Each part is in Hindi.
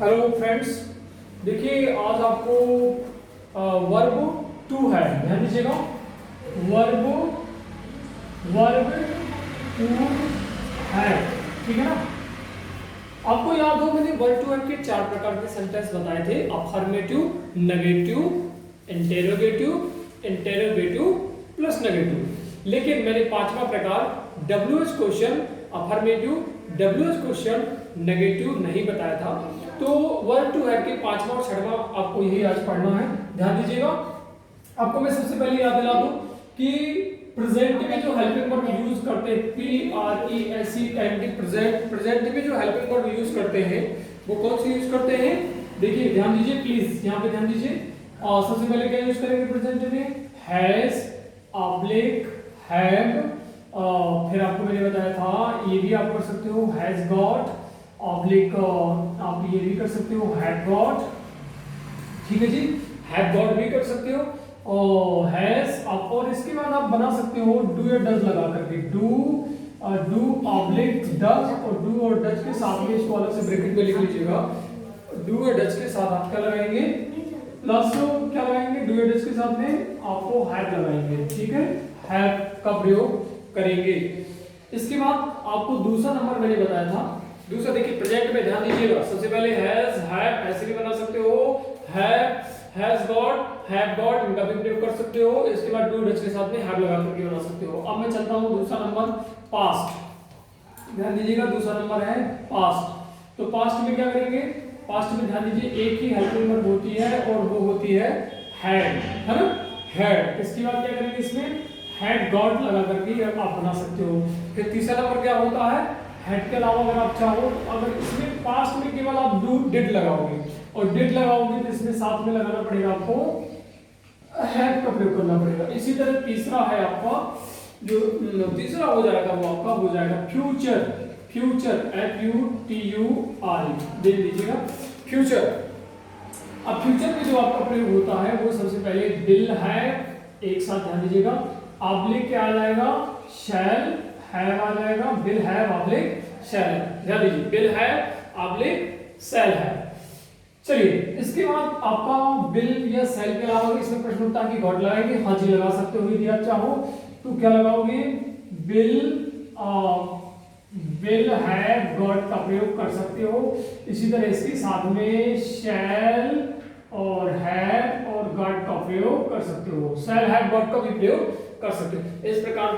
हेलो फ्रेंड्स, देखिए आज आपको वर्ब टू है, ध्यान दीजिएगा। वर्ब वर्ब टू है, ठीक है ना। आपको याद हो मैंने वर्ब टू है के 4 प्रकार के सेंटेंस बताए थे, affirmative, negative, interrogative, interrogative plus negative. लेकिन मैंने पांचवा प्रकार WH question, affirmative, WH question, negative नहीं बताया था। तो वर्ब टू है कि पांचवा और छठवां आपको यही आज पढ़ना है, ध्यान दीजिएगा। आपको मैं सबसे पहले याद दिला दूं कि प्रेजेंट में जो हेल्पिंग वर्ब यूज करते हैं, PRESENT, प्रेजेंट में जो हेल्पिंग वर्ब यूज करते हैं वो कौन से यूज करते हैं, देखिए ध्यान दीजिए प्लीज, यहाँ पे ध्यान दीजिए। और सबसे पहले क्या यूज करेंगे प्रेजेंट में, हैज, ऑब्लिक, हैव। फिर आपको मैंने बताया था ये भी आप कर सकते हो, हैज गॉट, ऑब्लिक आप ये भी कर सकते हो, हैव गॉट, ठीक है जी, हैव गॉट भी कर सकते हो। और हैज आप, और इसके बाद आप बना सकते हो डू या डज लगा करके, डू ऑब्लिक डज, और डू और डज के साथ में इसको अलग से ब्रैकेट में लिख लीजिएगा। डू या डज के साथ आप क्या लगाएंगे, प्लस क्या लगाएंगे, डू या डज के साथ में आपको हैव लगाएंगे, ठीक है, हैव का प्रयोग करेंगे। इसके बाद आपको दूसरा नंबर मैंने बताया था, दूसरा देखिए प्रेजेंट में ध्यान दीजिएगा। सबसे पहले हैज, हैव ऐसे भी बना सकते हो, have, has got, have got इनका भी प्रयोग कर सकते हो। इसके बाद डू डज के साथ में हैव लगा करके बना सकते हो। अब मैं चलता हूं दूसरा नंबर पास्ट, ध्यान दीजिएगा दूसरा नंबर है पास्ट। तो पास्ट में क्या करेंगे, पास्ट में ध्यान दीजिए एक ही हेल्पिंग वर्ब होती है और वो होती है हैड, है ना, हैड। इसके बाद क्या करेंगे, इसमें हैड गॉट लगा करके आप बना सकते हो। फिर तीसरा नंबर क्या होता है, हैड के अलावा अगर आप चाहो, अगर इसमें पास्ट में केवल आप डू डिड लगाओगे और डिड लगाओगे तो इसमें साथ में लगाना पड़ेगा आपको हैड का प्रयोग करना पड़ेगा। इसी तरह तीसरा है आपका, जो तीसरा हो जाएगा वो आपका हो जाएगा फ्यूचर, फ्यूचर FUTUR दे दीजिएगा, फ्यूचर। अब फ्यूचर में जो आपका प्रयोग होता है वो सबसे पहले विल है, एक साथ ध्यान दीजिएगा, ऑब्लिक क्या आ जाएगा, शैल, हैव आ जाएगा, विल हैव ऑब्लिक शैल, ध्यान दीजिए विल हैव ऑब्लिक शैल है। चलिए इसके बाद आपका विल या शैल के अलावा इसमें प्रश्न उठता है कि गॉट लगाएंगे, हाँ जी लगा सकते हो, यदि आप चाहो तो क्या लगाओगे, विल हैव गॉट का प्रयोग कर सकते हो। इसी तरह इसके साथ में शैल और हैव और गॉट का प्रयोग कर सकते हो, शैल हैव गॉट का भी प्रयोग कर सकते हो। इस प्रकार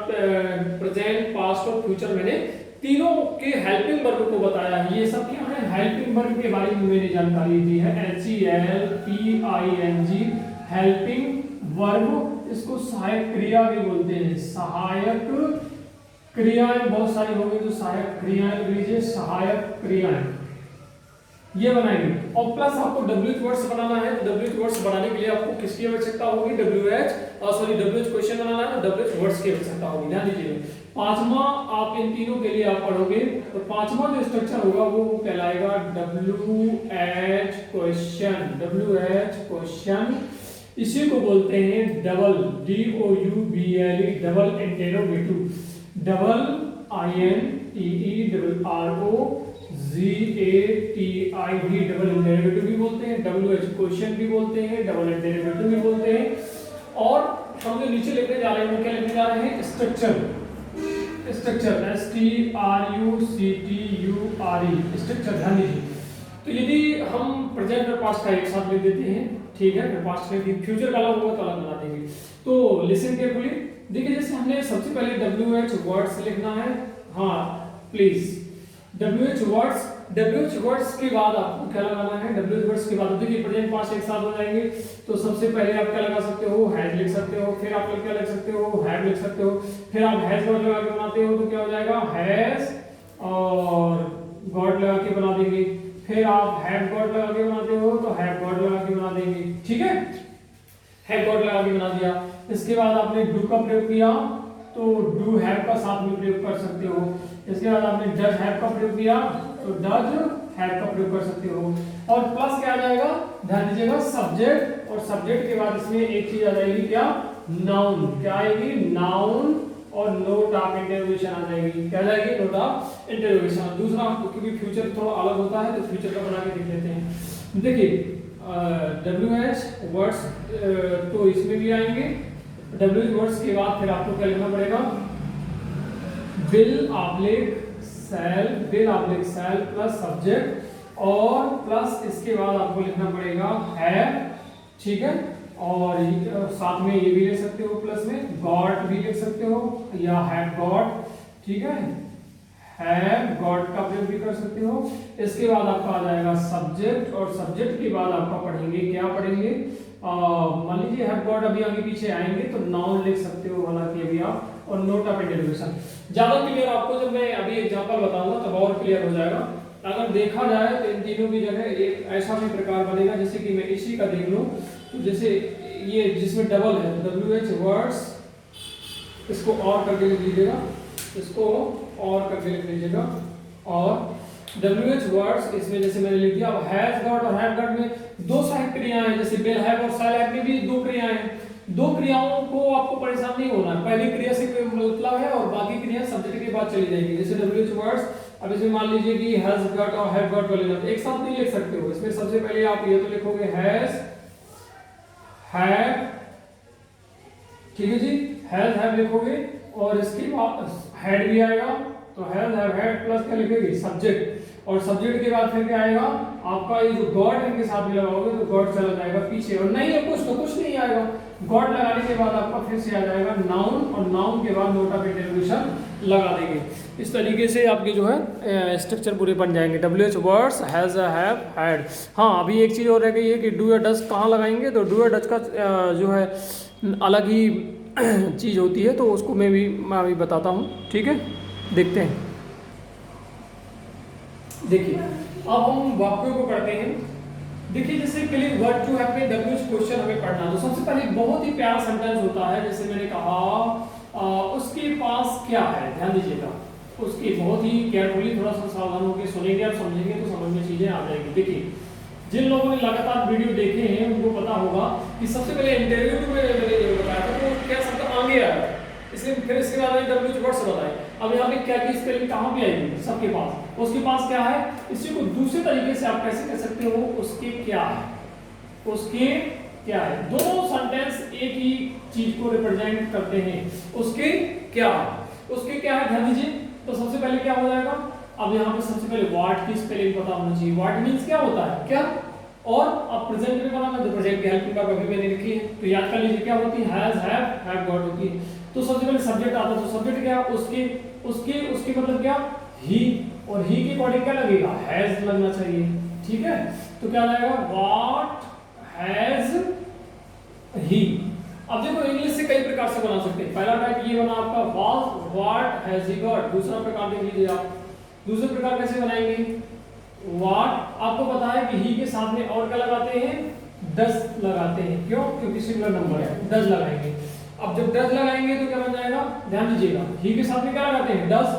प्रेजेंट, पास्ट और फ्यूचर मैंने तीनों के हेल्पिंग वर्ब को बताया है। ये सब क्या है, हेल्पिंग वर्ब के बारे में मैंने जानकारी दी है, HELPING, हेल्पिंग वर्ब। इसको सहायक क्रिया भी बोलते हैं, सहायक क्रियाएं बहुत सारी होंगी तो सहायक क्रियाएं लिख लीजिए, सहायक क्रियाएं ये बनाएंगे। और प्लस आपको WH वर्ड्स बनाना है, तो WH वर्ड्स बनाने के लिए आपको किसकी आवश्यकता होगी, WH क्वेश्चन बनाना है तो WH वर्ड्स की आवश्यकता होगी, ध्यान दीजिए। पांचवा आप इन तीनों के लिए आप पढ़ोगे तो पांचवा जो स्ट्रक्चर होगा वो कहलाएगा WH क्वेश्चन। इसी को बोलते हैं double, DOUBLE, double interrogative, double INTE, double ROGATIV, double interrogative भी बोलते हैं, WH क्वेश्चन भी बोलते हैं, डबल इंटेरोगेटिव भी बोलते हैं। और हम जो नीचे लिखने जा रहे हैं वो क्या लिखने जा रहे हैं, स्ट्रक्चर, स्ट्रक्चर STRUCTURE, स्ट्रक्चर, ध्यान दीजिए। तो यदि हम प्रेजेंट और पास्ट का एक साथ लिख देते हैं, ठीक है, फिर पास्ट में फ्यूचर का अलग होगा तो अलग बना देंगे। तो लिसन केयरफुली, देखिए जैसे हमने सबसे पहले WH वर्ड्स लिखना है, हाँ प्लीज WH वर्ड्स के बाद आपको क्या लगाना है, WH वर्ड्स के बाद देखिए प्रेजेंट पास्ट एक साथ हो जाएंगे। तो सबसे पहले आप क्या लगा सकते हो, हैज लिख सकते हो, फिर आप क्या लिख सकते हो, हैव लिख सकते हो, फिर आप हैज गॉट लगा के बनाते हो तो क्या हो जाएगा, हैज और गॉट लगा के बना देंगे। फिर आप हैव गॉट लगा के बनाते हो तो हैव गॉट लगा के बना देंगे, ठीक है, हैव गॉट लगा के बना दिया। इसके बाद आपने डू का प्रयोग किया तो डू हैव का साथ में प्रयोग कर सकते हो। इसके बाद आपने डज हैव का प्रयोग किया तो डज हैव का प्रयोग कर सकते हो। और प्लस क्या आ जाएगा, ध्यान दीजिएगा सब्जेक्ट, और सब्जेक्ट के बाद इसमें एक चीज आ जाएगी क्या, नाउन, क्या आएगी, नाउन और नोट ऑफ इंटरोगेशन आ जाएगी। क्या आ जाएगी? Note of interrogation. दूसरा, क्योंकि फ्यूचर थोड़ा अलग होता है तो फ्यूचर का बना के देख लेते हैं। देखिए WH वर्ड्स तो इसमें भी आएंगे। WH वर्ड्स के बाद फिर आपको क्या लिखना पड़ेगा? Will oblique shall plus subject और प्लस इसके बाद आपको लिखना पड़ेगा हैव, ठीक है। और साथ में ये भी ले सकते हो, प्लस में गॉट भी लिख सकते हो या हैव गॉट, ठीक है। हैव गॉट का प्रयोग भी कर सकते हो। इसके बाद आपका आ जाएगा सब्जेक्ट और सब्जेक्ट के बाद आपका पढ़ेंगे, क्या पढ़ेंगे? मान लीजिए हैव गॉट अभी आगे पीछे आएंगे तो नाउन लिख सकते हो, हालांकि अभी आप, और नोट ऑफ इंटरोगेशन। ज्यादा क्लियर आपको जब मैं अभी एग्जांपल बताऊंगा तब और क्लियर हो जाएगा। अगर देखा जाए तो इन तीनों की जगह एक ऐसा भी प्रकार बनेगा, जैसे कि मैं इसी का देख लूं तो जैसे ये जिसमें डबल है WH वर्ड्स, इसको और करके लिख लीजिएगा, इसको और करके लिख लीजिएगा। और WH वर्ड्स इसमें जैसे मैंने लिख दिया। अब हैज गॉट और हैव गॉट में दो सहायक क्रियाएं हैं, जैसे विल हैव और शैल हैव में भी दो क्रियाएं हैं। दो क्रियाओं को आपको परेशान नहीं होना, पहली क्रिया से कोई मतलब है और बाकी क्रिया सब्जेक्ट के बाद चली जाएगी। जैसे WH वर्ड्स, अब इसमें मान लीजिए कि हैज गॉट और हैव गॉट को लेना, एक साथ नहीं लिख सकते हो। इसमें सबसे पहले आप ये तो लिखोगे हैज हैव, ठीक है जी, हैज हैव लिखोगे और इसके बाद हैड भी आएगा तो हैज हैव हैड प्लस क्या लिखोगे? सब्जेक्ट। और सब्जेक्ट के बाद फिर क्या आएगा आपका? ये जो गॉड इनके साथ में लगाओगे तो गॉड चला जाएगा पीछे, और नहीं है कुछ तो कुछ नहीं आएगा। गॉड लगाने के बाद आपका फिर से आ जाएगा नाउन, और नाउन के बाद नोट ऑफ इंटरोगेशन लगा देंगे। इस तरीके से आपके जो है स्ट्रक्चर पूरे बन जाएंगे। WH words, has, have, had. हाँ, अभी एक चीज़ और रह गई है कि डू या डज कहाँ लगाएंगे, तो डू या डज का जो है अलग ही चीज़ होती है, तो उसको मैं अभी बताता हूँ, ठीक है। देखते हैं, देखिए अब हम वाक्यों को पढ़ते हैं। देखिए जैसे क्लिक वर्ड टू हैव में WH क्वेश्चन हमें पढ़ना, तो सबसे पहले बहुत ही प्यारा सेंटेंस होता है, जैसे मैंने कहा उसके पास क्या है। ध्यान दीजिएगा, उसकी बहुत ही केयरफुली थोड़ा सा सावधान होकर सुनेंगे, आप समझेंगे तो समझ में चीजें आ जाएंगी। देखिए जिन लोगों ने लगातार वीडियो देखे हैं उनको पता होगा कि सबसे पहले इंटरव्यू में मैंने बताया था तो क्या शब्द आगे आया, इसलिए फिर इसके बाद मैंने WH वर्ड्स बताए। अब यहाँ पे क्या की स्पेलिंग कहाँ पे आएगी? सबके पास। उसके पास क्या है, इसी को दूसरे तरीके से आप कैसे कह सकते हो? उसके क्या है, उसके क्या है। दोनों सेंटेंस एक ही चीज को रिप्रेजेंट करते हैं। उसके क्या है, उसके क्या है, ध्यान दीजिए। तो सबसे पहले क्या हो जाएगा? अब यहाँ पे सबसे पहले व्हाट की स्पेलिंग पता होना चाहिए। व्हाट मींस क्या होता है, क्या। और अब प्रेजेंट में बनाना, तो प्रेजेंट की हेल्पिंग वर्ब अभी मैंने लिखी है, तो याद कर लीजिए क्या होती है? हैज, हैव गॉट होती है। तो सबसे पहले सब्जेक्ट आता है, तो सब्जेक्ट क्या? उसके उसके उसके मतलब क्या? ही। और ही के अकॉर्डिंग क्या लगेगा? हैज लगना चाहिए, ठीक है। तो क्या आएगा? What has he. अब देखो इंग्लिश से कई प्रकार से बना सकते हैं। पहला टाइप ये बना आपका व्हाट हैज ही गॉट। दूसरा प्रकार देख लीजिए आप, दूसरे प्रकार कैसे बनाएंगे? व्हाट, आपको पता है कि ही के साथ में और क्या लगाते हैं? डज लगाते हैं। क्यों? क्योंकि सिंगुलर नंबर है, डज लगाएंगे। अब जब डज लगाएंगे तो क्या बन जाएगा? ध्यान दीजिएगा, ही के साथ में क्या लगाते हैं? डज।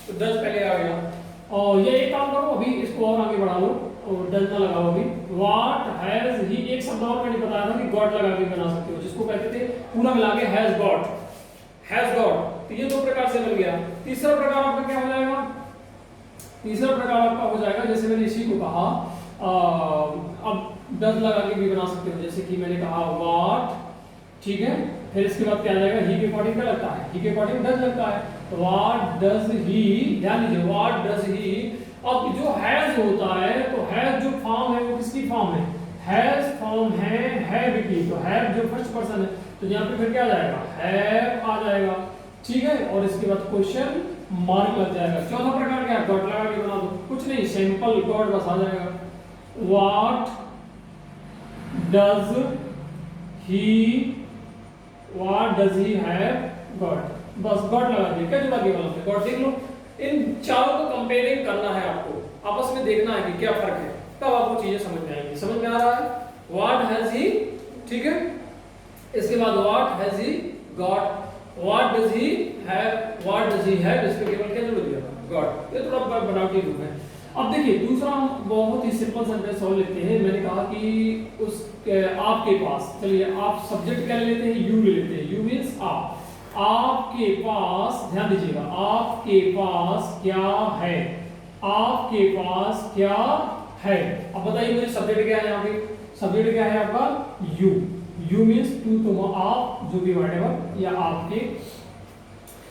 तो डज पहले आ गया। और ये एक काम करो, अभी इसको और आगे बढ़ा लो और डज ना लगाओ अभी। व्हाट हैज ही, एक शब्द और मैंने बताया था कि गॉट लगा के बना सकते हो, जिसको कहते थे पूरा मिला के हैज गॉट, हैज गॉट। तो ये दो प्रकार से बन गया। तीसरा प्रकार आपका क्या हो जाएगा? तीसरा प्रकार आपका हो जाएगा, जैसे मैंने इसी को कहा, अब डज लगा के भी बना सकते हो, जैसे कि मैंने कहा व्हाट, ठीक है। फिर इसके बाद क्या आ जाएगा? ही के अकॉर्डिंग क्या लगता है? ही के अकॉर्डिंग डज लगता है। तो व्हाट डज ही, ध्यान दीजिए, व्हाट डज ही। अब जो हैज होता है, तो हैज जो फॉर्म है वो किसकी फॉर्म है? हैज फॉर्म है हैव की। तो हैव जो फर्स्ट पर्सन है, तो यहाँ पे फिर क्या आ जाएगा? हैव आ जाएगा, ठीक है। और इसके बाद क्वेश्चन मार्क लग जाएगा। चौथा प्रकार क्या है? गॉट लगा के बना दो, कुछ नहीं, सिंपल गॉट बस आ जाएगा। What does he, what does he have got, बस गॉट लगा दिया। क्या जुड़ा के बना? गॉट। देख लो, इन चारों को कंपेयरिंग करना है आपको, आपस में देखना है कि क्या फर्क है, तब आपको चीजें समझ में आएंगी। समझ में आ रहा है? व्हाट हैज ही, ठीक है। इसके बाद what has he got, what does he have, what does he have, इसमें केवल क्या जोड़ दिया? गॉट। ये थोड़ा बनावटी रूप है। अब देखिए दूसरा हम बहुत ही सिंपल सेंटेंस और लेते हैं। मैंने कहा कि उस आपके पास, चलिए आप सब्जेक्ट क्या लेते हैं? यू ले लेते हैं। यू मींस आप, आपके पास, ध्यान दीजिएगा, आपके पास क्या है, आपके पास क्या है। अब बताइए मुझे सब्जेक्ट क्या है यहाँ पे, सब्जेक्ट क्या है आपका यू, यू मीन्स टू, तुम, आप, जो भी व्हाटएवर, या आपके।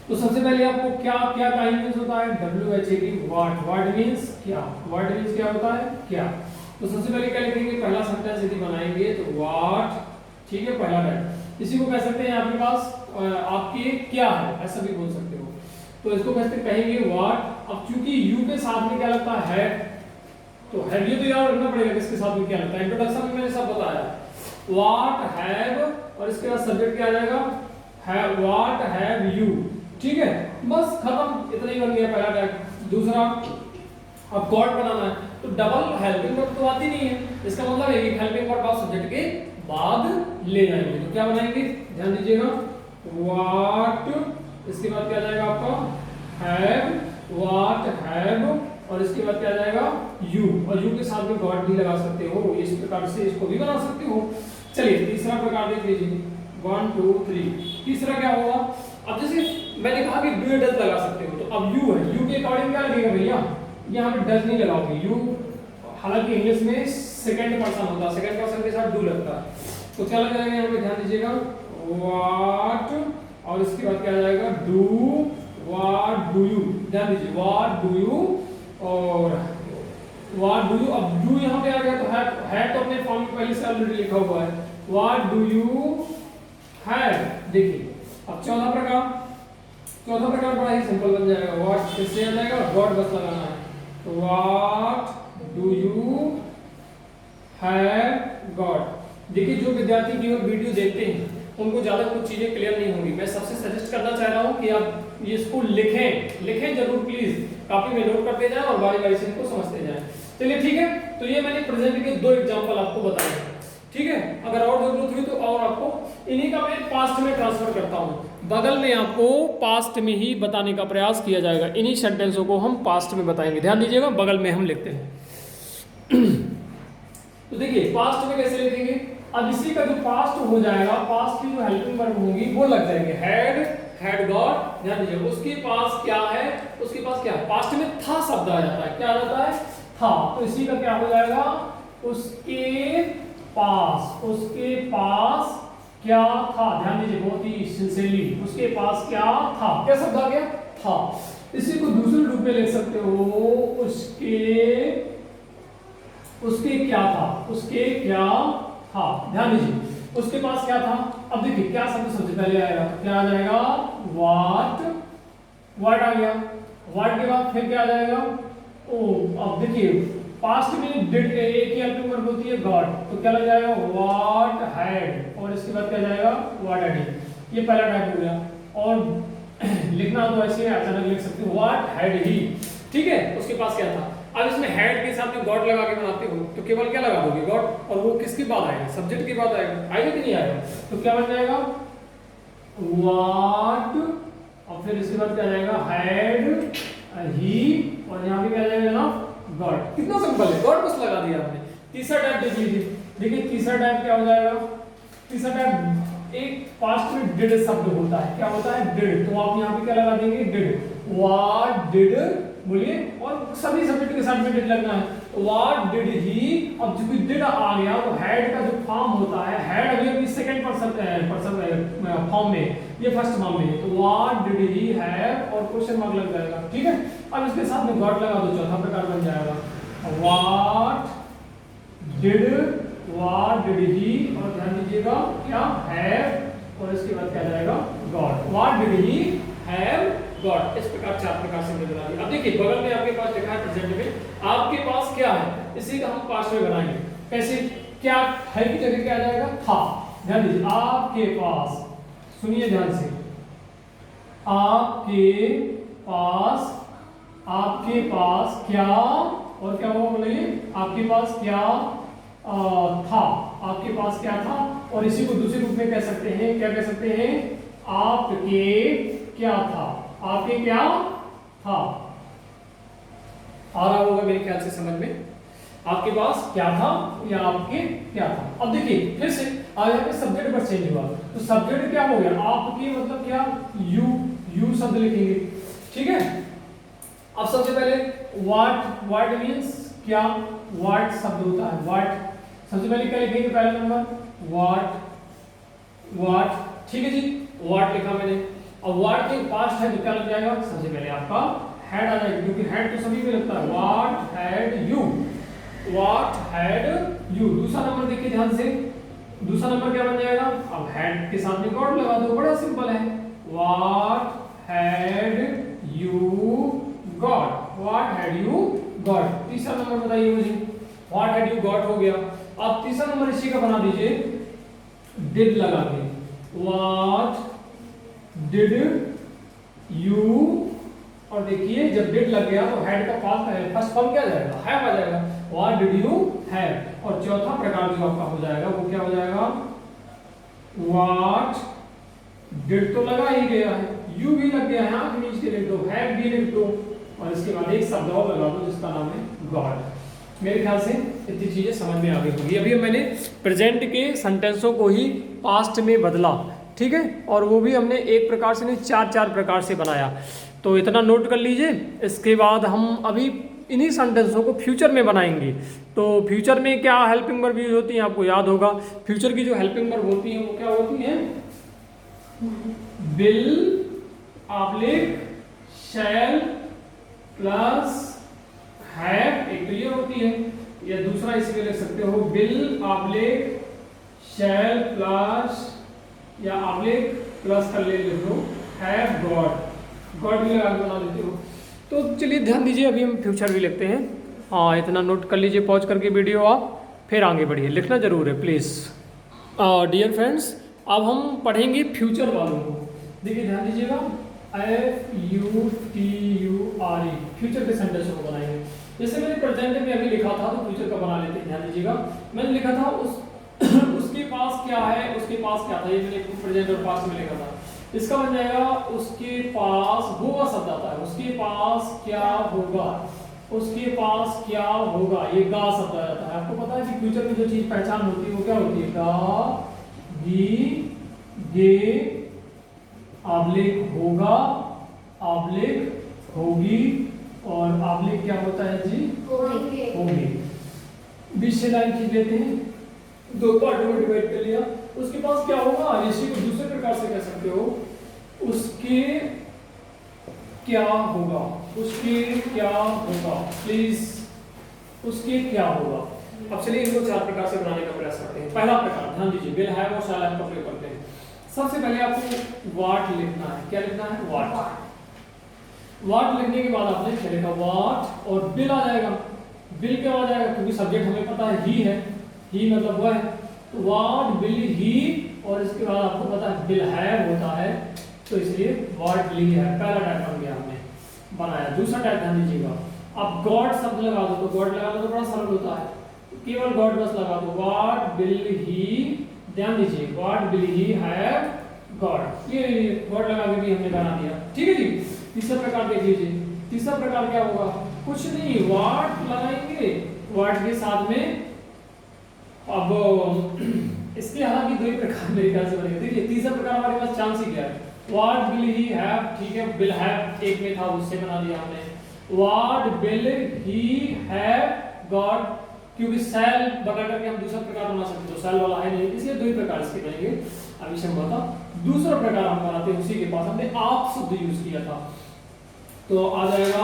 तो सबसे पहले आपको क्या क्या का मीन्स होता है, WHAT, व्हाट, व्हाट मीन्स क्या, व्हाट मीन्स क्या होता है क्या। तो सबसे पहले क्या लिखेंगे, पहला सेंटेंस यदि बनाएंगे तो व्हाट, ठीक है, पहला वर्ड। इसी को कह सकते हैं आपके पास आपके क्या है, ऐसा भी बोल सकते हो। तो इसको कहेंगे व्हाट। अब चूंकि यू के साथ में क्या लगता है, तो हैव, ये तो याद रखना पड़ेगा किसके साथ में क्या लगता है। इंट्रोडक्शन में मैंने सब बताया, व्हाट हैव, और इसके बाद सब्जेक्ट क्या आ जाएगा, हैव, व्हाट हैव यू, ठीक है, बस खत्म, इतना ही बन गया पहला टैग। दूसरा, अब गॉट बनाना है, तो डबल हेल्पिंग वर्ब तो आती नहीं है, इसका मतलब है कि हेल्पिंग वर्ब आप सब्जेक्ट के बाद ले जाएंगे। तो क्या बनाएंगे, ध्यान दीजिएगा, व्हाट, इसके बाद क्या जाएगा आपका हैव, व्हाट हैव, और इसके बाद क्या जाएगा यू, और यू के साथ में गॉट भी लगा सकते हो, इस प्रकार से इसको भी बना सकते हो। चलिए तीसरा प्रकार देख लीजिए, 1 2 3। तीसरा क्या होगा, अब जैसे मैंने कहा कि डू डज लगा सकते हो, तो अब यू है, यू के अकॉर्डिंग क्या लगेगा भैया, यहाँ पे डज नहीं लगाओगे, यू, हालांकि इंग्लिश में सेकंड पर्सन होता है, सेकंड पर्सन के साथ डू लगता है, तो क्या लग जाएगा यहाँ पे, ध्यान दीजिएगा, व्हाट, और इसके बाद क्या जाएगा डू, व्हाट डू यू, ध्यान दीजिए, व्हाट डू यू, और व्हाट डू यू। अब डू यहाँ पे आ गया, तो है तो अपने फॉर्म में पहले से ऑलरेडी लिखा हुआ है, व्हाट डू यू हैव। देखिए अब चौथा प्रकार बड़ा ही सिंपल बन जाएगा, व्हाट किससे आ जाएगा, गॉट बस लगाना है, तो what do you have got. देखिए जो विद्यार्थी केवल वीडियो देखते हैं उनको ज्यादा कुछ चीजें क्लियर नहीं होंगी, मैं सबसे सजेस्ट करना चाह रहा हूँ कि आप ये इसको लिखें जरूर प्लीज, काफी में नोट करते जाएं और बारी बारी से इनको समझते जाएं। चलिए ठीक है, तो ये मैंने प्रेजेंट के 2 एग्जांपल आपको बताए, ठीक है, अगर और जरूरत हुई तो और आपको इन्हीं का मैं पास्ट में ट्रांसफर करता हूँ, बगल में आपको पास्ट में ही बताने का प्रयास किया जाएगा, इन्हीं सेंटेंसों को हम पास्ट में बताएंगे, ध्यान दीजिएगा, बगल में हम लिखते हैं। तो देखिए पास्ट में कैसे लिखेंगे, अब इसी का जो पास्ट हो जाएगा, पास्ट की जो हेल्पिंग वर्ब होंगी वो लग जाएंगे, हैड गॉट, ध्यान दीजिए, उसके पास क्या है, उसके पास क्या है, पास्ट में था शब्द आ जाता है, क्या आ जाता है, था, तो इसी का क्या हो जाएगा, उसके पास क्या था, ध्यान दीजिए बहुत ही सिंसियरली, उसके पास क्या था, क्या शब्द आ गया, था। इसी को दूसरे रूप में लिख सकते हो, उसके क्या था, ध्यान दीजिए, उसके पास क्या था। अब देखिए क्या शब्द सबसे पहले आएगा, क्या आ जाएगा, व्हाट आ गया, व्हाट के बाद फिर क्या आ जाएगा, ओ, अब देखिए पास्ट में डिड, एक ही हेल्पिंग वर्ब होती है गॉट, तो क्या लग जाएगा, व्हाट हैड, और इसके बाद क्या जाएगा, व्हाट हैड ही, ये पहला टाइप हो गया। और लिखना तो ऐसे अचानक लिख सकते हो, व्हाट हैड ही, ठीक है, उसके पास क्या था। अब इसमें हैड के साथ में गॉट लगा के बनाते हो तो केवल क्या लगा दोगे, गॉट, और वो किसके बाद आएगा, सब्जेक्ट के बाद आएगा कि नहीं आएगा, तो क्या बन जाएगा, व्हाट, और फिर इसके बाद क्या जाएगा, हैड ही, और यहाँ पे क्या जाएगा ना, गॉट। कितना सिंपल है, गॉट बस लगा दिया आपने। तीसरा टाइप देख लीजिए, देखिए तीसरा टाइप क्या हो जाएगा, तीसरा टाइप एक पास्ट में डिड शब्द होता है, क्या होता है, डिड, तो आप यहाँ पे क्या लगा देंगे, डिड, व्हाट डिड, बोलिए, और सभी सब्जेक्ट के साथ में डिड लगना है, तो व्हाट डिड ही। अब जो भी डिड आ गया तो हैड का जो फॉर्म होता है, हैड अभी सेकंड पर्सन फॉर्म में, ये फर्स्ट फॉर्म में, तो व्हाट डिड ही हैव, और क्वेश्चन मार्क लग जाएगा, ठीक है। अब इसके साथ में गॉट लगा दो, चौथा प्रकार बन जाएगा, व्हाट डिड ही, और ध्यान दीजिएगा क्या, हैव, और इसके बाद क्या जाएगा, got, what did he have got. इस प्रकार 4 प्रकार से बना दिया। अब देखिए बगल में आपके पास लिखा है प्रेजेंट में, आपके पास क्या है, इसी का हम पास्ट में बनाएंगे, कैसे, क्या है की जगह क्या आ जाएगा, था, ध्यान दीजिए, आपके पास, सुनिए ध्यान से, आपके पास क्या, और क्या हुआ बोलिए, आपके पास क्या था, आपके पास क्या था, और इसी को दूसरे रूप में कह सकते हैं, क्या कह सकते हैं, आपके क्या था, आपके क्या था, आ रहा होगा मेरे ख्याल से समझ में, आपके पास क्या था या आपके क्या था। अब देखिए फिर से, अब यहाँ पे सब्जेक्ट पर चेंज हुआ, तो सब्जेक्ट क्या हो गया, आपकी मतलब क्या, यू शब्द लिखेंगे, ठीक है। अब सबसे पहले व्हाट मीन्स क्या, व्हाट शब्द होता है व्हाट, सबसे पहले क्या लिखेंगे, पहला नंबर व्हाट, ठीक है जी, व्हाट लिखा मैंने। अब व्हाट के पास्ट है तो क्या लग जाएगा, सबसे पहले आपका हैड आ जाएगा, क्योंकि हैड तो सभी में लगता है, व्हाट हैड यू। दूसरा नंबर देखिए ध्यान से, दूसरा नंबर क्या बन जाएगा, अब हैड के साथ में गॉड लगा दो, बड़ा सिंपल है, व्हाट हैड यू गॉड। तीसरा नंबर बताइए मुझे, व्हाट हैड यू गॉट हो गया। अब तीसरा नंबर इसी का बना दीजिए, डिड लगा के, व्हाट डिड यू, और देखिए जब डिड लग गया तो हेड का फर्स्ट फॉर्म क्या जाएगा, हैव आ जाएगा, व्हाट डिड यू हैव। और चौथा प्रकार जो आपका हो जाएगा वो क्या हो जाएगा, व्हाट डिड तो लगा ही गया है, यू भी लग गया है, आंख नीचे के लिख दो, हैव भी लिख दो, और इसके बाद एक शब्द और लगा दो जिसका नाम है गॉड। मेरे ख्याल से इतनी चीजें समझ में आ गई होगी। अभी मैंने प्रेजेंट के सेंटेंसों को ही पास्ट में बदला, ठीक है, और वो भी हमने एक प्रकार से नहीं, चार प्रकार से बनाया, तो इतना नोट कर लीजिए। इसके बाद हम अभी इन्हीं सेंटेंसों को फ्यूचर में बनाएंगे। तो फ्यूचर में क्या हेल्पिंग वर्ब यूज होती है, आपको याद होगा, फ्यूचर की जो हेल्पिंग वर्ब होती है वो क्या होती है, will oblique shell plus have, एक तो ये होती है, या दूसरा इसमें लिख सकते हो, विल ऑब्लिक शैल प्लस, या ऑब्लिक प्लस कर ले लो, हैव गॉड भी लगा के बना देते हो। तो चलिए ध्यान दीजिए, अभी हम फ्यूचर भी लिखते हैं। हाँ, इतना नोट कर लीजिए, पॉज करके वीडियो आप फिर आगे बढ़िए, लिखना जरूर है प्लीज़। डियर फ्रेंड्स, अब हम पढ़ेंगे फ्यूचर वालों को। देखिए ध्यान दीजिएगा, FUTURE, फ्यूचर के सेंटेंस को बनाएंगे। जैसे मैंने प्रेजेंट में अभी लिखा था तो फ्यूचर का बना लेते हैं। ध्यान दीजिएगा, मैंने लिखा था उसके पास क्या है, उसके पास क्या था, ये मैंने प्रेजेंट और पास्ट में लिखा था। इसका बन जाएगा, उसके पास होगा शब्द आता है, उसके पास क्या होगा, उसके पास क्या होगा, ये गा शब्द आ जाता है। आपको पता है कि फ्यूचर में जो चीज पहचान होती है वो क्या होती है, गा, गी, गे, ऑब्लिक होगा, ऑब्लिक होगी, और ऑब्लिक क्या होता है जी, होगी। बीच से लाइन खींच लेते हैं, दो पार्ट में डिवाइड कर लिया। उसके पास क्या होगा, इसी को दूसरे प्रकार से कह सकते हो, उसके क्या होगा, उसके क्या होगा, प्लीज उसके क्या होगा। अब चलिए इनको चार प्रकार से बनाने का प्रयास करते हैं। पहला प्रकार ध्यान दीजिए, विल हैव और शैल हैव का प्रयोग करते हैं। सबसे पहले आपको व्हाट लिखना है, क्या लिखना है, व्हाट लिखने के बाद आपने क्या लिखा, व्हाट, और बिल आ जाएगा। बिल क्या आ जाएगा, क्योंकि सब्जेक्ट हमें पता है ही है, ही मतलब वह है, तो व्हाट बिल ही, और इसके बाद आपको पता है बिल हैव होता है, तो इसलिए व्हाट बिल है। पहला टाइप बन गया, हमने बनाया। दूसरा टाइप ध्यान दीजिएगा, आप गॉड शब्द लगा दो, तो गॉड लगा दो तो बड़ा सरल होता है, केवल गॉड बस लगा दो, व्हाट बिल ही, ध्यान दीजिए, what bill he have got, ये गॉड लगा के भी हमने बना दिया, ठीक है जी। तीसरा प्रकार देख लीजिए, तीसरा प्रकार क्या होगा, कुछ नहीं, व्हाट लगाएंगे, व्हाट के साथ में, अब इसके हालांकि दो ही प्रकार मेरे ख्याल से बनेंगे। देखिए तीसरा प्रकार हमारे पास चांस ही क्या है, व्हाट विल ही हैव, ठीक है, विल हैव एक में था, उससे बना दिया हमने, what will he have got, क्योंकि सेल बना करके हम दूसरा प्रकार बना सकते हो, सेल वाला है नहीं, इसलिए दो ही प्रकार इसके बनेंगे। अभी संभवतः दूसरा प्रकार हम बनाते हैं, उसी के पास हमने आप शब्द यूज किया था, तो आ जाएगा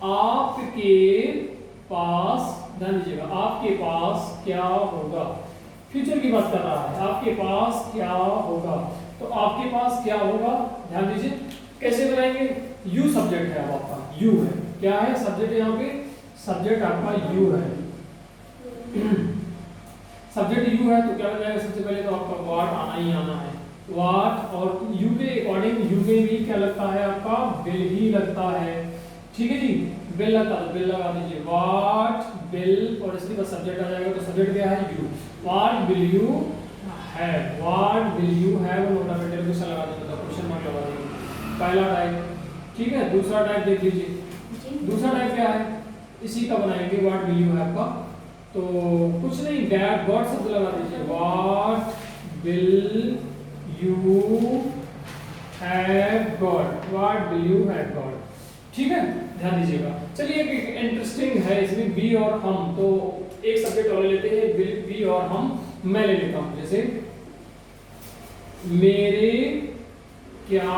आपके पास, ध्यान दीजिएगा, आपके पास क्या होगा, फ्यूचर की बात कर रहा है, आपके पास क्या होगा, तो आपके पास क्या होगा, ध्यान दीजिए कैसे बनाएंगे, यू सब्जेक्ट है, अब आपका यू है, क्या है सब्जेक्ट, यहाँ पे सब्जेक्ट आपका यू है, सब्जेक्ट यू है, तो क्या हो जाएगा, सबसे पहले तो आपका व्हाट आना ही आना है, व्हाट, और यू के अकॉर्डिंग यू में भी क्या लगता है आपका, विल ही लगता है, ठीक है जी, विल लगता है, विल लगा दीजिए, व्हाट विल, और इसके बाद सब्जेक्ट आ जाएगा, तो सब्जेक्ट क्या है, you, what will you have, what will you have, note of interrogation लगा देंगे, क्वेश्चन मार्क लगा देंगे, पहला टाइप, ठीक है। दूसरा टाइप देख लीजिए, दूसरा टाइप क्या है, इसी का बनाएंगे, व्हाट विल यू हैव का, तो कुछ नहीं, गॉड शब्द लगा दीजिए, what will you have got, what will you have got, ठीक है, ध्यान दीजिएगा। चलिए एक इंटरेस्टिंग है इसमें बी और हम, तो एक सब्जेक्ट और लेते हैं, विल, बी और हम, मैं ले लेता हूं, जैसे मेरे क्या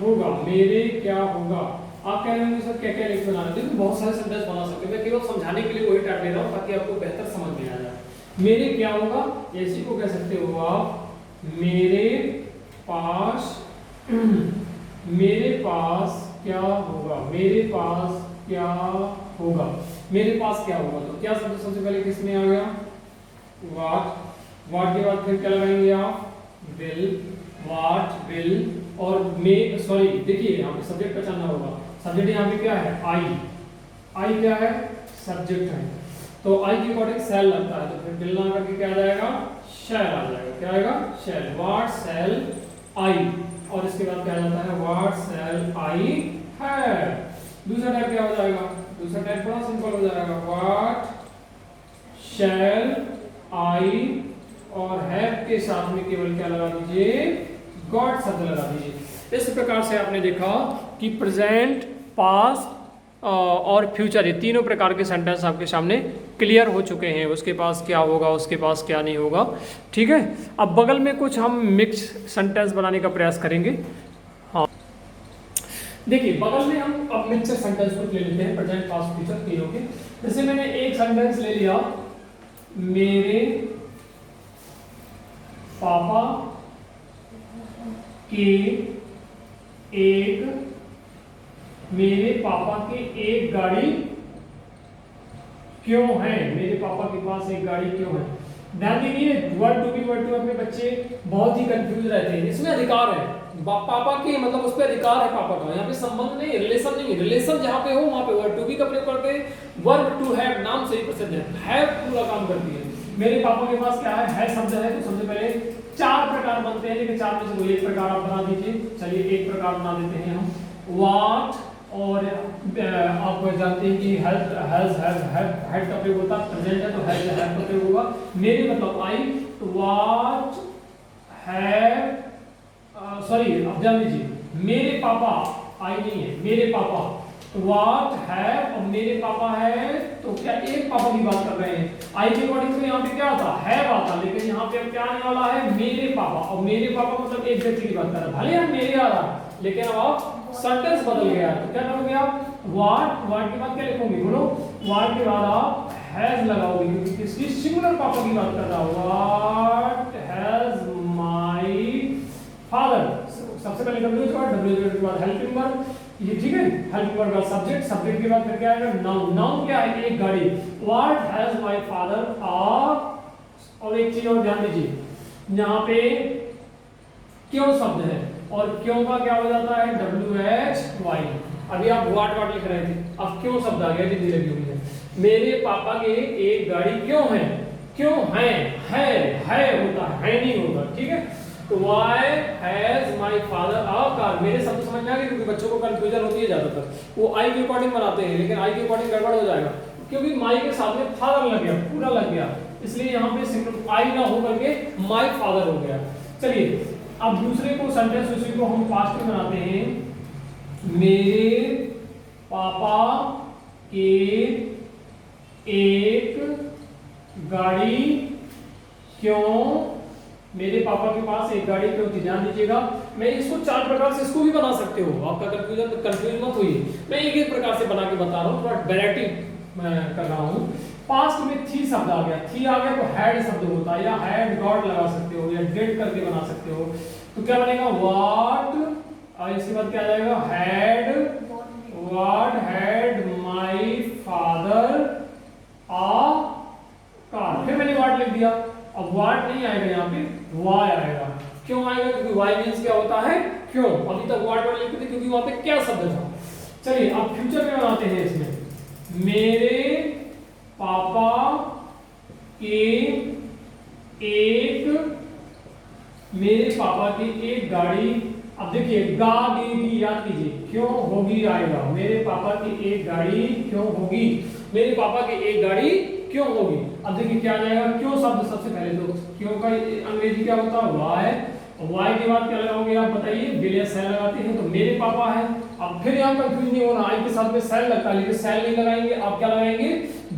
होगा, मेरे क्या होगा। आप कह रहे होंगे सर क्या क्या लिख बनाना, देखो बहुत सारे सेंटेंस बना सकते हैं, मैं केवल समझाने के लिए वही टाइप ले रहा हूँ ताकि आपको बेहतर समझ में आ जाए। मेरे क्या होगा, ऐसी को कह सकते हो आप, मेरे पास मेरे पास क्या होगा, मेरे पास क्या होगा, मेरे पास क्या होगा। तो क्या शब्द सबसे पहले किसमें आ गया, वाट के बाद फिर क्या लगाएंगे आप, विल, वाट विल, और मे, सॉरी देखिए यहाँ पे सब्जेक्ट पहचानना होगा, सब्जेक्ट यहाँ पे क्या है, आई क्या है, सब्जेक्ट है, तो आई के अकॉर्डिंग शैल लगता है, तो फिर विल ना करके क्या आ जाएगा, शैल आ जाएगा, क्या आएगा, शैल, व्हाट शैल आई, और इसके बाद क्या आ जाता है, व्हाट शैल आई हैव। दूसरा टाइप क्या हो जाएगा, दूसरा टाइप बड़ा सिंपल हो जाएगा, व्हाट शैल आई, और हैव के साथ में केवल क्या लगा दीजिए, गॉट शब्द लगा दीजिए। इस प्रकार से आपने देखा कि प्रेजेंट, पास्ट और फ्यूचर, ये तीनों प्रकार के सेंटेंस आपके सामने क्लियर हो चुके हैं, उसके पास क्या होगा, उसके पास क्या नहीं होगा, ठीक है। अब बगल में कुछ हम मिक्स सेंटेंस बनाने का प्रयास करेंगे। हाँ देखिए बगल में हम अब मिक्स सेंटेंस को ले लेते हैं, प्रेजेंट, पास्ट, फ्यूचर तीनों के। जैसे मैंने एक सेंटेंस ले लिया, मेरे पापा के एक, मेरे पापा की एक गाड़ी क्यों है, मेरे पापा के पास एक गाड़ी क्यों है। ध्यान दीजिए word to be, word to में बच्चे बहुत ही कंफ्यूज रहते हैं, इसमें अधिकार है, पापा के मतलब उस पर अधिकार है पापा का, यहाँ पे संबंध नहीं, रिलेशन नहीं, रिलेशन जहाँ पे हो वहाँ पे वर्ड टू बी का प्रयोग करते हैं। वर्ब टू हैव नाम से ही प्रसिद्ध है, हैव पूरा काम करती है। मेरे पापा के पास क्या है शब्द है, तो सबसे पहले चार प्रकार बनते हैं, लेकिन चार में से कोई एक प्रकार आप बना दीजिए। चलिए एक प्रकार बना देते हैं हम, व्हाट, और आप जानते हैं कि हैज हैड का प्रयोग होता है, प्रेजेंट है तो हैज हैव का प्रयोग होगा। मेरे मतलब आई, तो व्हाट हैव, सॉरी अब जान लीजिए, मेरे पापा, आई नहीं है, मेरे पापा, व्हाट हैव, और मेरे पापा है, तो क्या एक पापा की बात कर रहे हैं। आई के अकॉर्डिंग तो यहाँ पे क्या आता है, हैव आता, लेकिन यहाँ पे अब क्या आने वाला है, मेरे पापा, और मेरे पापा मतलब एक व्यक्ति की बात कर रहा है, भले हम मेरे आ रहा है, लेकिन अब आप सेंटेंस बदल गया, तो क्या करोगे आप, व्हाट के बाद क्या लिखोगे, बोलो, व्हाट के बाद आप हैज लगाओगे, क्योंकि किसकी, सिंगुलर पापा की बात कर रहा हूं, व्हाट हैज माय फादर। सबसे पहले डब्ल्यू के बाद हेल्पिंग वर्ब, ये ठीक है, हेल्पिंग वर्ब का सब्जेक्ट, सब्जेक्ट के बाद फिर क्या आएगा, नाउन, नाउन क्या है, एक गाड़ी, व्हाट हैज माय फादर और एक चीज और ध्यान दीजिए, यहाँ पे क्यों शब्द है, और क्यों का क्या हो जाता है, WHY। अभी आप वाट लिख रहे थे, अब क्यों शब्द आ गया, जिंदगी लगी हुई है। मेरे पापा के एक गाड़ी क्यों है, क्यों है होता है नहीं होता, ठीक है। तो why has my father a car, मेरे शब्द समझ में आ गए, क्योंकि बच्चों को कंफ्यूजन होती है ज्यादातर, वो आई के अकॉर्डिंग बनाते हैं, लेकिन आई के अकॉर्डिंग गड़बड़ हो जाएगा, क्योंकि माई के साथ में फादर लग गया, पूरा लग गया, इसलिए यहाँ पे सिर्फ आई ना हो करके माई फादर हो गया। चलिए अब दूसरे को सेंटेंस, उसी को हम पास्ट में बनाते हैं, मेरे पापा के एक गाड़ी क्यों, मेरे पापा के पास एक गाड़ी क्यों थी। ध्यान दीजिएगा, मैं इसको चार प्रकार से इसको भी बना सकते हो, आपका कंफ्यूज मत होइए, मैं एक प्रकार से बना के बता रहा हूँ, थोड़ा वैरायटी कर रहा हूँ। पास्ट में थी शब्द आ गया, थी आ गया तो हैड शब्द होता है, या हैड गॉट लगा सकते हो, या डिड करके बना सकते हो, तो क्या बनेगा, व्हाट, और इसके बाद क्या आ जाएगा, had, what had my father a car, फिर मैंने व्हाट लिख दिया, अब व्हाट नहीं आएगा, यहाँ पे वाई आएगा। क्यों आएगा, क्योंकि वाई मींस क्या होता है, क्यों, अभी तक व्हाट लिखते थे क्योंकि वहां पे क्या शब्द था। चलिए अब फ्यूचर में बनाते हैं, इसमें मेरे पापा के एक, मेरे पापा की एक गाड़ी, अब देखिए गाड़ी याद कीजिए, क्यों होगी आएगा, मेरे पापा की एक गाड़ी क्यों होगी, मेरे पापा की एक गाड़ी क्यों होगी। अब देखिए क्या आ जाएगा, क्यों शब्द सबसे पहले, तो क्यों का अंग्रेजी क्या होता है, वाई, वाई के बाद क्या लगाओगे आप बताइए, बिल या सेल लगाते हैं, तो मेरे पापा है। अब फिर यहाँ कंफ्यूज नहीं होना, आई के साथ में सेल लगता है, लेकिन सेल नहीं लगाएंगे, आप क्या लगाएंगे,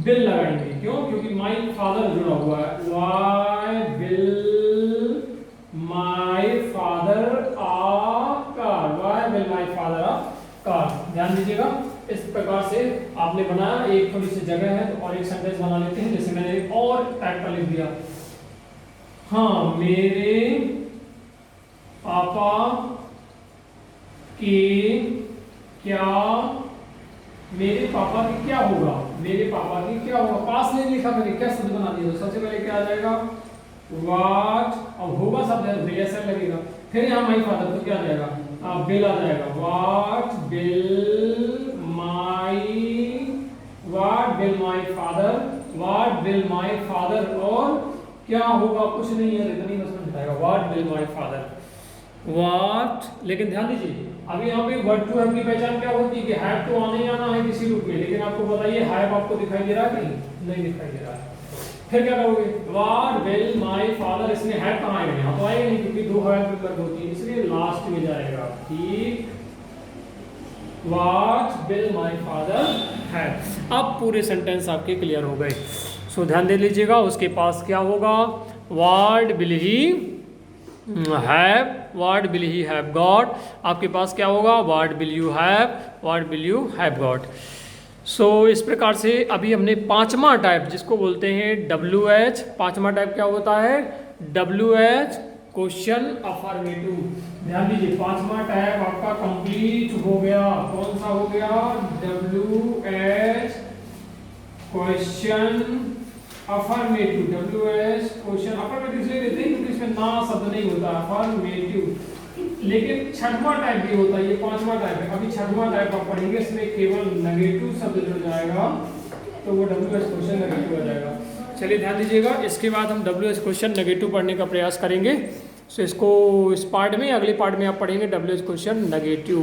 बिल लगाएंगे। क्यों, क्योंकि माई फादर जुड़ा हुआ है, why will my father a car, why will my father a car. ध्यान दीजिएगा, इस प्रकार से आपने बनाया, एक थोड़ी सी जगह है तो और एक सेंटेंस बना लेते हैं। जैसे मैंने एक और टाइप का लिख दिया, हाँ मेरे पापा के क्या, मेरे पापा की क्या होगा, मेरे पापा की क्या होगा, पास नहीं लिखा मैंने, क्या शब्द बना दिया, तो सबसे पहले क्या आ जाएगा, व्हाट, अब होगा शब्द है, बिल ऐसा लगेगा, फिर यहाँ माई फादर, तो क्या आ जाएगा, बिल आ जाएगा, what bill my father, what bill my father, और क्या होगा, कुछ नहीं है, इतनी बस में बताएगा, what bill my father, what. लेकिन ध्यान दीजिए, अभी यहाँ पे वर्ड टू हैव की पहचान क्या होती है कि हैव तो आने ही आना है किसी रूप में, लेकिन आपको बताइए हैव आपको दिखाई दे रहा है कि नहीं दिखाई दे रहा है। फिर क्या करोगे, व्हाट विल माय फादर, इसमें हैव कहाँ आएगा, यहाँ तो आएगा नहीं क्योंकि दो हैव विकल्प होती है, इसलिए लास्ट में जाएगा, ठीक, what will my father have. अब पूरे सेंटेंस आपके क्लियर हो गए। सो ध्यान दे लीजिएगा, उसके पास क्या होगा, what will he have, what will he have got, आपके पास क्या होगा, what will you have, what will you have got. So इस प्रकार से अभी हमने पांचवा टाइप जिसको बोलते हैं WH, पांचवा टाइप क्या होता है, WH क्वेश्चन अफर्मेटिव। ध्यान दीजिए, पांचवा टाइप आपका कंप्लीट हो गया, कौन सा हो गया, WH question affirmative, WH question affirmative इसलिए देते हैं क्योंकि इसमें ना शब्द नहीं होता, अफर्मेटिव। लेकिन छठवां टाइप भी होता है, ये पांचवा टाइप है, अभी छठवां टाइप आप पढ़ेंगे, इसमें केवल नेगेटिव शब्द जुड़ जाएगा, तो वो WH क्वेश्चन नेगेटिव आ जाएगा। चलिए ध्यान दीजिएगा, इसके बाद हम WH क्वेश्चन नेगेटिव पढ़ने का प्रयास करेंगे। सो इसको इस पार्ट में, अगले पार्ट में आप पढ़ेंगे WH क्वेश्चन नेगेटिव।